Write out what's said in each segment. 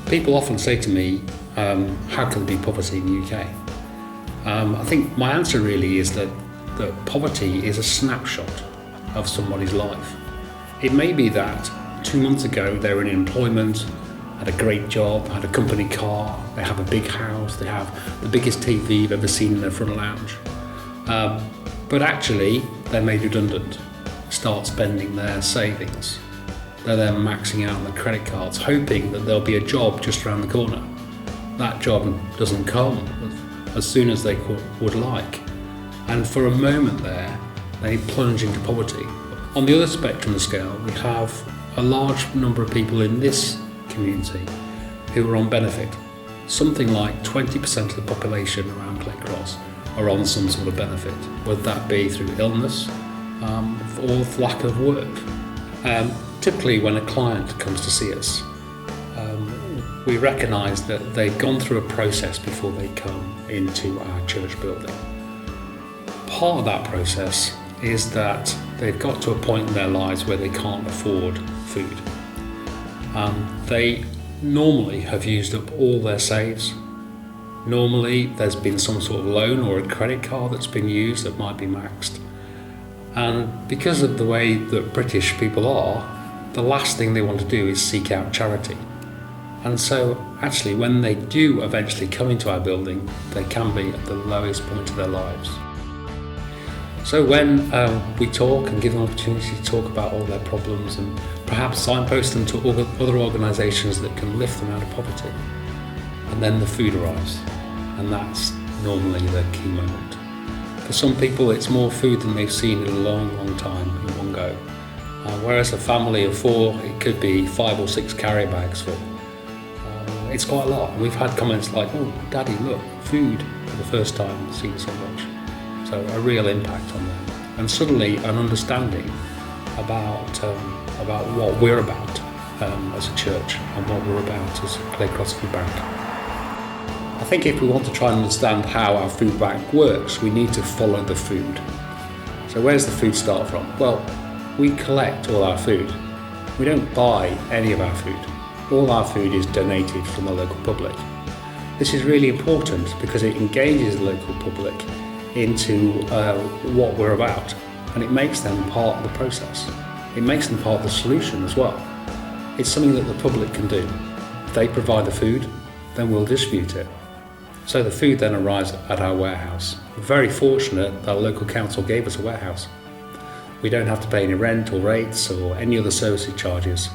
People often say to me, how can there be poverty in the UK? I think my answer really is that poverty is a snapshot of somebody's life. It may be that 2 months ago they were in employment, had a great job, had a company car, they have a big house, they have the biggest TV you've ever seen in their front lounge. But actually, they're made redundant, start spending their savings. They're then maxing out on their credit cards, hoping that there'll be a job just around the corner. That job doesn't come as soon as they would like. And for a moment there, they plunge into poverty. On the other spectrum of the scale, we have a large number of people in this community who are on benefit. Something like 20% of the population around ClayCross are on some sort of benefit, whether that be through illness or lack of work. Typically when a client comes to see us, we recognise that they've gone through a process before they come into our church building. Part of that process is that they've got to a point in their lives where they can't afford food. They normally have used up all their saves. Normally there's been some sort of loan or a credit card that's been used that might be maxed. And because of the way that British people are, the last thing they want to do is seek out charity. And so actually when they do eventually come into our building, they can be at the lowest point of their lives. So when we talk and give them an opportunity to talk about all their problems and perhaps signpost them to other organisations that can lift them out of poverty, and then the food arrives, and that's normally the key moment. For some people it's more food than they've seen in a long, long time in one go. Whereas a family of 4, it could be 5 or 6 carrier bags full. It's quite a lot. We've had comments like, "Oh, Daddy, look, food for the first time, seen so much." So a real impact on them, and suddenly an understanding about what we're about as a church and what we're about as a ClayCross Food Bank. I think if we want to try and understand how our food bank works, we need to follow the food. So where does the food start from? Well, we collect all our food. We don't buy any of our food. All our food is donated from the local public. This is really important because it engages the local public into what we're about, and it makes them part of the process. It makes them part of the solution as well. It's something that the public can do. If they provide the food, then we'll distribute it. So the food then arrives at our warehouse. We're very fortunate that our local council gave us a warehouse. We don't have to pay any rent or rates or any other services charges.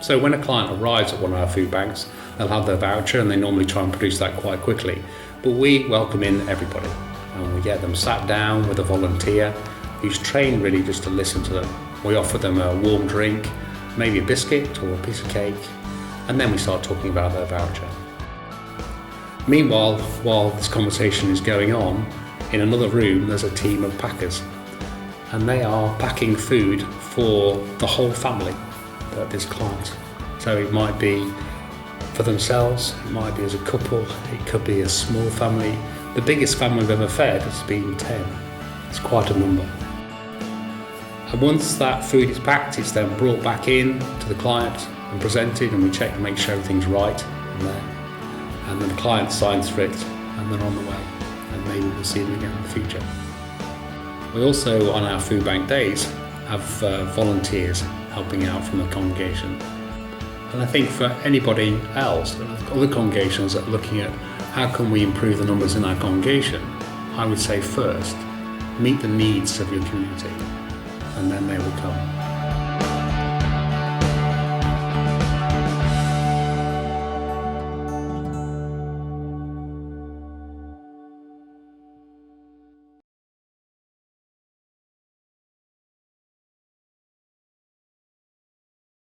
So when a client arrives at one of our food banks, they'll have their voucher, and they normally try and produce that quite quickly. But we welcome in everybody, and we get them sat down with a volunteer who's trained really just to listen to them. We offer them a warm drink, maybe a biscuit or a piece of cake, and then we start talking about their voucher. Meanwhile, while this conversation is going on, in another room there's a team of packers, and they are packing food for the whole family, this client. So it might be for themselves, it might be as a couple, it could be a small family. The biggest family we've ever fed has been 10. It's quite a number. And once that food is packed, it's then brought back in to the client and presented, and we check and make sure everything's right in there. And then the client signs for it, and they're on the way, and maybe we'll see them again in the future. We also, on our food bank days, have volunteers helping out from the congregation. And I think for anybody else, other congregations that are looking at how can we improve the numbers in our congregation, I would say first, meet the needs of your community, and then they will come.